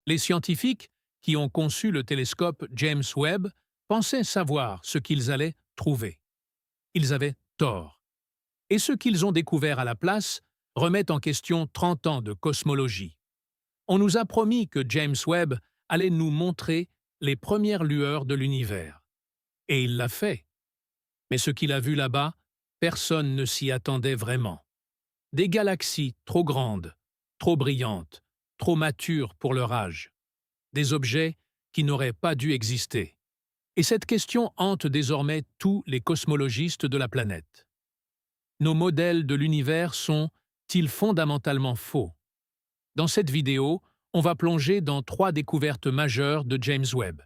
Les scientifiques, qui ont conçu le télescope James Webb, pensaient savoir ce qu'ils allaient trouver. Ils avaient tort. Et ce qu'ils ont découvert à la place remet en question 30 ans de cosmologie. On nous a promis que James Webb allait nous montrer les premières lueurs de l'univers. Et il l'a fait. Mais ce qu'il a vu là-bas, personne ne s'y attendait vraiment. Des galaxies trop grandes, trop brillantes, trop matures pour leur âge. Des objets qui n'auraient pas dû exister. Et cette question hante désormais tous les cosmologistes de la planète. Nos modèles de l'univers sont-ils fondamentalement faux? Dans cette vidéo, on va plonger dans 3 découvertes majeures de James Webb,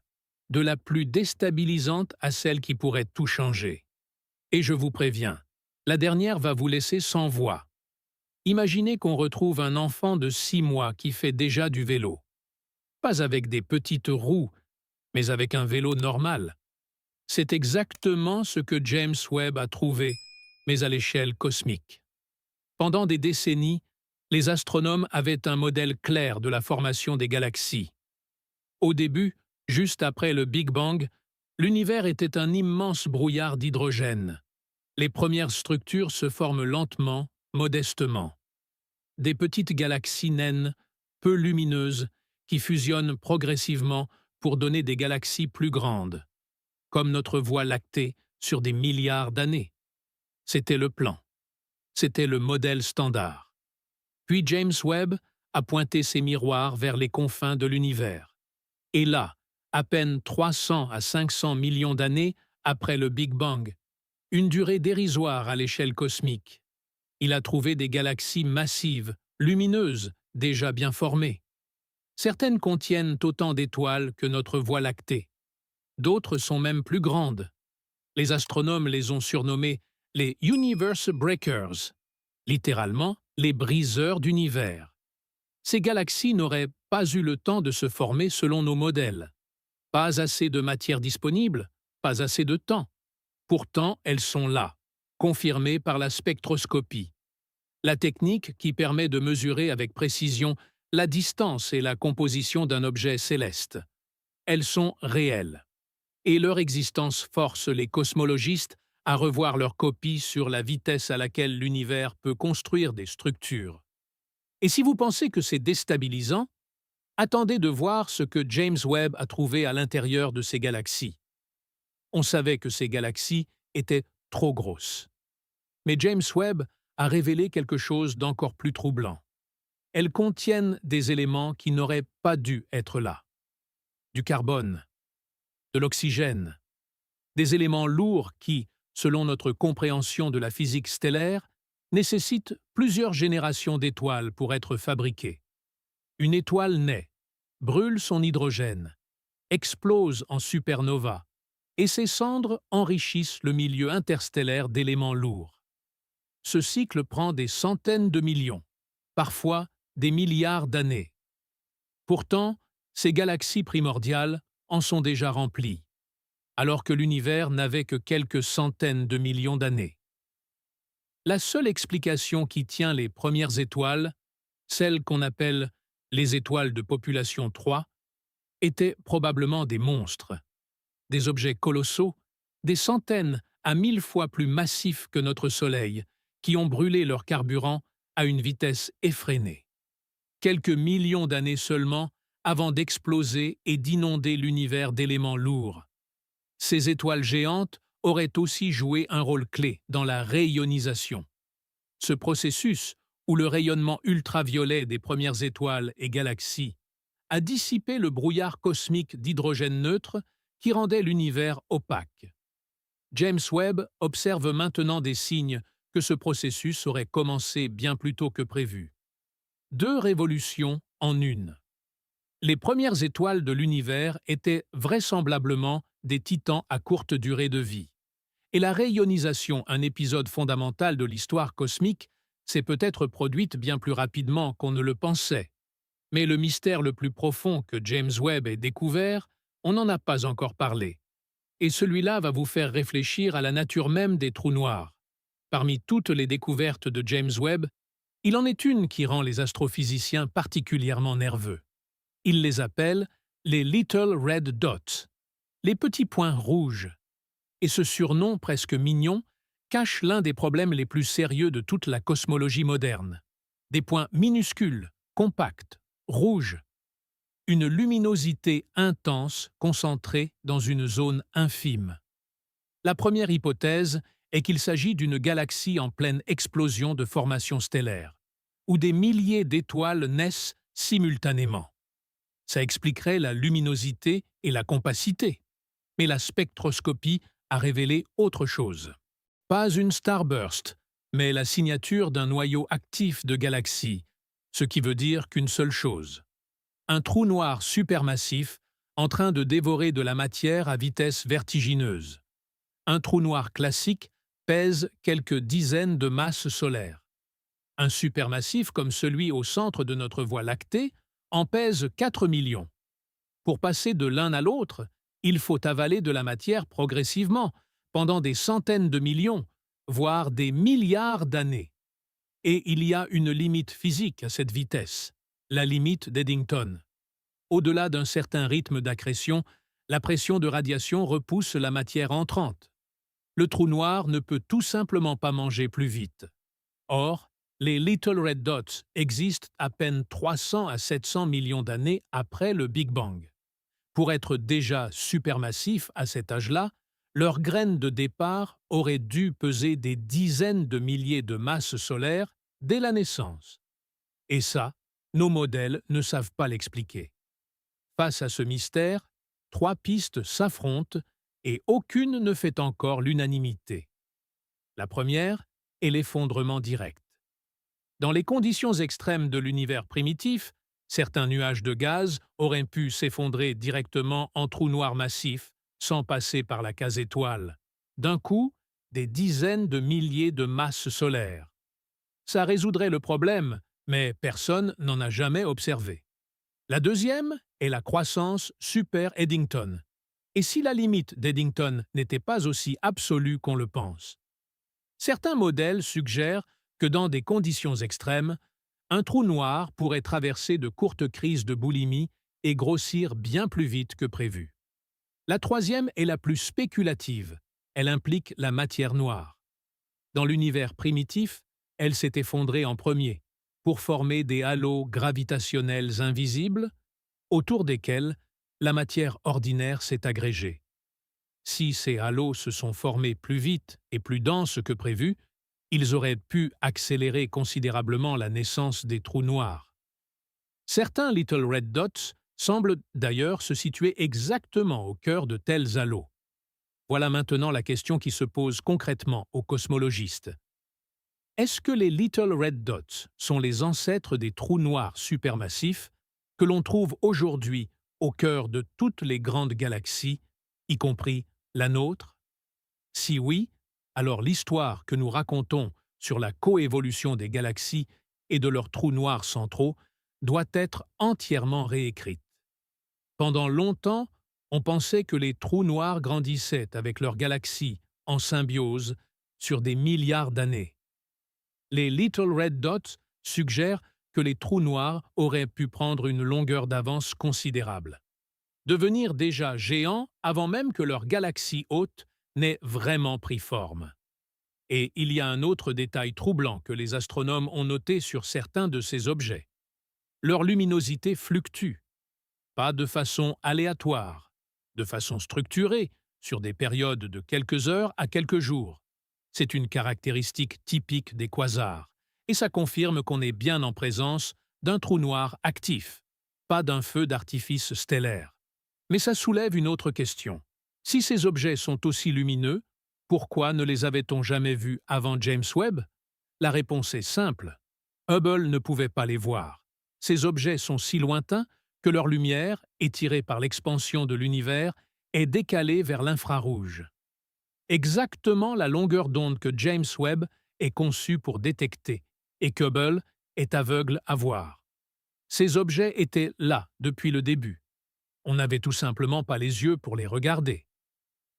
de la plus déstabilisante à celle qui pourrait tout changer. Et je vous préviens, la dernière va vous laisser sans voix. Imaginez qu'on retrouve un enfant de 6 mois qui fait déjà du vélo. Pas avec des petites roues, mais avec un vélo normal. C'est exactement ce que James Webb a trouvé, mais à l'échelle cosmique. Pendant des décennies, les astronomes avaient un modèle clair de la formation des galaxies. Au début, juste après le Big Bang, l'univers était un immense brouillard d'hydrogène. Les premières structures se forment lentement, modestement. Des petites galaxies naines, peu lumineuses, qui fusionnent progressivement pour donner des galaxies plus grandes, comme notre Voie lactée sur des milliards d'années. C'était le plan. C'était le modèle standard. Puis James Webb a pointé ses miroirs vers les confins de l'univers. Et là, à peine 300 à 500 millions d'années après le Big Bang, une durée dérisoire à l'échelle cosmique, il a trouvé des galaxies massives, lumineuses, déjà bien formées. Certaines contiennent autant d'étoiles que notre Voie lactée. D'autres sont même plus grandes. Les astronomes les ont surnommées les Universe Breakers, littéralement les briseurs d'univers. Ces galaxies n'auraient pas eu le temps de se former selon nos modèles. Pas assez de matière disponible, pas assez de temps. Pourtant, elles sont là, confirmées par la spectroscopie. La technique qui permet de mesurer avec précision la distance et la composition d'un objet céleste. Elles sont réelles. Et leur existence force les cosmologistes à revoir leurs copies sur la vitesse à laquelle l'univers peut construire des structures. Et si vous pensez que c'est déstabilisant, attendez de voir ce que James Webb a trouvé à l'intérieur de ces galaxies. On savait que ces galaxies étaient trop grosses. Mais James Webb a révélé quelque chose d'encore plus troublant. Elles contiennent des éléments qui n'auraient pas dû être là. Du carbone, de l'oxygène, des éléments lourds qui, selon notre compréhension de la physique stellaire, nécessitent plusieurs générations d'étoiles pour être fabriquées. Une étoile naît, brûle son hydrogène, explose en supernova, et ses cendres enrichissent le milieu interstellaire d'éléments lourds. Ce cycle prend des centaines de millions, parfois des milliards d'années. Pourtant, ces galaxies primordiales en sont déjà remplies, alors que l'univers n'avait que quelques centaines de millions d'années. La seule explication qui tient les premières étoiles, celles qu'on appelle les étoiles de population 3, étaient probablement des monstres, des objets colossaux, des centaines à 1000 fois plus massifs que notre Soleil, qui ont brûlé leur carburant à une vitesse effrénée. Quelques millions d'années seulement avant d'exploser et d'inonder l'univers d'éléments lourds. Ces étoiles géantes auraient aussi joué un rôle clé dans la réionisation. Ce processus, où le rayonnement ultraviolet des premières étoiles et galaxies a dissipé le brouillard cosmique d'hydrogène neutre qui rendait l'univers opaque. James Webb observe maintenant des signes que ce processus aurait commencé bien plus tôt que prévu. 2 révolutions en une. Les premières étoiles de l'univers étaient vraisemblablement des titans à courte durée de vie. Et la réionisation, un épisode fondamental de l'histoire cosmique, s'est peut-être produite bien plus rapidement qu'on ne le pensait. Mais le mystère le plus profond que James Webb ait découvert, on n'en a pas encore parlé. Et celui-là va vous faire réfléchir à la nature même des trous noirs. Parmi toutes les découvertes de James Webb, il en est une qui rend les astrophysiciens particulièrement nerveux. Il les appelle les Little Red Dots, les petits points rouges. Et ce surnom presque mignon cache l'un des problèmes les plus sérieux de toute la cosmologie moderne. Des points minuscules, compacts, rouges. Une luminosité intense concentrée dans une zone infime. La première hypothèse est qu'il s'agit d'une galaxie en pleine explosion de formation stellaire, où des milliers d'étoiles naissent simultanément. Ça expliquerait la luminosité et la compacité. Mais la spectroscopie a révélé autre chose. Pas une starburst, mais la signature d'un noyau actif de galaxie, ce qui veut dire qu'une seule chose. Un trou noir supermassif en train de dévorer de la matière à vitesse vertigineuse. Un trou noir classique pèse quelques dizaines de masses solaires. Un supermassif comme celui au centre de notre Voie lactée en pèse 4 millions. Pour passer de l'un à l'autre, il faut avaler de la matière progressivement, pendant des centaines de millions, voire des milliards d'années. Et il y a une limite physique à cette vitesse, la limite d'Eddington. Au-delà d'un certain rythme d'accrétion, la pression de radiation repousse la matière entrante. Le trou noir ne peut tout simplement pas manger plus vite. Or, les Little Red Dots existent à peine 300 à 700 millions d'années après le Big Bang. Pour être déjà supermassifs à cet âge-là, leurs graines de départ auraient dû peser des dizaines de milliers de masses solaires dès la naissance. Et ça, nos modèles ne savent pas l'expliquer. Face à ce mystère, 3 pistes s'affrontent et aucune ne fait encore l'unanimité. La première est l'effondrement direct. Dans les conditions extrêmes de l'univers primitif, certains nuages de gaz auraient pu s'effondrer directement en trous noirs massifs, sans passer par la case étoile. D'un coup, des dizaines de milliers de masses solaires. Ça résoudrait le problème, mais personne n'en a jamais observé. La deuxième est la croissance super-Eddington. Et si la limite d'Eddington n'était pas aussi absolue qu'on le pense? Certains modèles suggèrent que dans des conditions extrêmes, un trou noir pourrait traverser de courtes crises de boulimie et grossir bien plus vite que prévu. La troisième est la plus spéculative. Elle implique la matière noire. Dans l'univers primitif, elle s'est effondrée en premier, pour former des halos gravitationnels invisibles, autour desquels la matière ordinaire s'est agrégée. Si ces halos se sont formés plus vite et plus denses que prévu, ils auraient pu accélérer considérablement la naissance des trous noirs. Certains Little Red Dots semblent d'ailleurs se situer exactement au cœur de tels halos. Voilà maintenant la question qui se pose concrètement aux cosmologistes. Est-ce que les Little Red Dots sont les ancêtres des trous noirs supermassifs que l'on trouve aujourd'hui au cœur de toutes les grandes galaxies, y compris la nôtre? Si oui, alors l'histoire que nous racontons sur la coévolution des galaxies et de leurs trous noirs centraux doit être entièrement réécrite. Pendant longtemps, on pensait que les trous noirs grandissaient avec leurs galaxies en symbiose sur des milliards d'années. Les Little Red Dots suggèrent que les trous noirs auraient pu prendre une longueur d'avance considérable, devenir déjà géants avant même que leur galaxie hôte n'ait vraiment pris forme. Et il y a un autre détail troublant que les astronomes ont noté sur certains de ces objets. Leur luminosité fluctue, pas de façon aléatoire, de façon structurée, sur des périodes de quelques heures à quelques jours. C'est une caractéristique typique des quasars, et ça confirme qu'on est bien en présence d'un trou noir actif, pas d'un feu d'artifice stellaire. Mais ça soulève une autre question. Si ces objets sont aussi lumineux, pourquoi ne les avait-on jamais vus avant James Webb? La réponse est simple. Hubble ne pouvait pas les voir. Ces objets sont si lointains que leur lumière, étirée par l'expansion de l'univers, est décalée vers l'infrarouge. Exactement la longueur d'onde que James Webb est conçu pour détecter et qu'Hubble est aveugle à voir. Ces objets étaient là depuis le début. On n'avait tout simplement pas les yeux pour les regarder.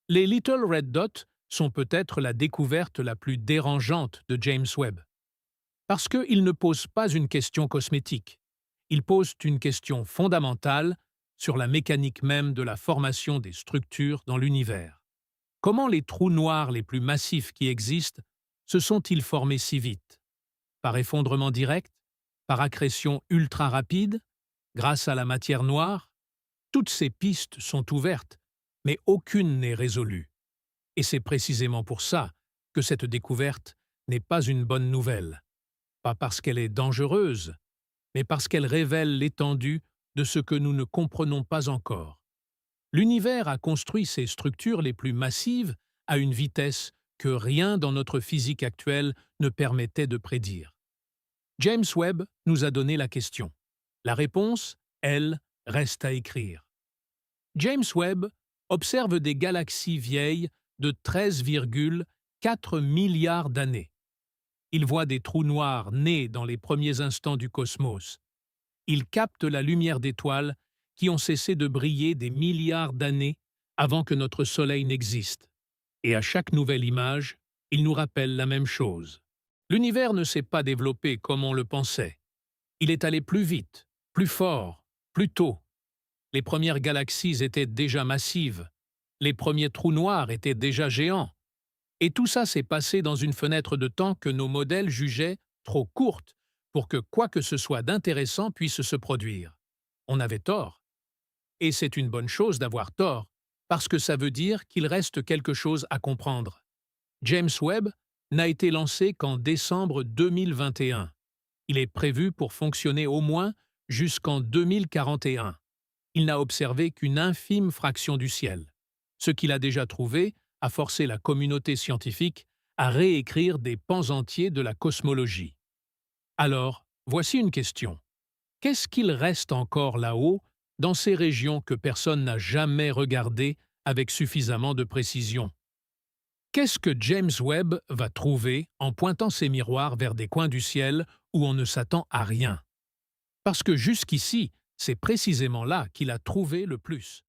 Les Little Red Dots sont peut-être la découverte la plus dérangeante de James Webb. Parce qu'ils ne posent pas une question cosmétique. Ils posent une question fondamentale sur la mécanique même de la formation des structures dans l'univers. Comment les trous noirs les plus massifs qui existent se sont-ils formés si vite? Par effondrement direct? Par accrétion ultra rapide? Grâce à la matière noire? Toutes ces pistes sont ouvertes, mais aucune n'est résolue. Et c'est précisément pour ça que cette découverte n'est pas une bonne nouvelle. Pas parce qu'elle est dangereuse, mais parce qu'elle révèle l'étendue de ce que nous ne comprenons pas encore. L'univers a construit ses structures les plus massives à une vitesse que rien dans notre physique actuelle ne permettait de prédire. James Webb nous a donné la question. La réponse, elle, reste à écrire. James Webb observe des galaxies vieilles de 13,4 milliards d'années. Il voit des trous noirs nés dans les premiers instants du cosmos. Il capte la lumière d'étoiles qui ont cessé de briller des milliards d'années avant que notre Soleil n'existe. Et à chaque nouvelle image, il nous rappelle la même chose. L'univers ne s'est pas développé comme on le pensait. Il est allé plus vite, plus fort, plus tôt. Les premières galaxies étaient déjà massives. Les premiers trous noirs étaient déjà géants. Et tout ça s'est passé dans une fenêtre de temps que nos modèles jugeaient trop courte pour que quoi que ce soit d'intéressant puisse se produire. On avait tort. Et c'est une bonne chose d'avoir tort, parce que ça veut dire qu'il reste quelque chose à comprendre. James Webb n'a été lancé qu'en décembre 2021. Il est prévu pour fonctionner au moins jusqu'en 2041. Il n'a observé qu'une infime fraction du ciel. Ce qu'il a déjà trouvé a forcé la communauté scientifique à réécrire des pans entiers de la cosmologie. Alors, voici une question. Qu'est-ce qu'il reste encore là-haut, dans ces régions que personne n'a jamais regardées avec suffisamment de précision? Qu'est-ce que James Webb va trouver en pointant ses miroirs vers des coins du ciel où on ne s'attend à rien? Parce que jusqu'ici, c'est précisément là qu'il a trouvé le plus.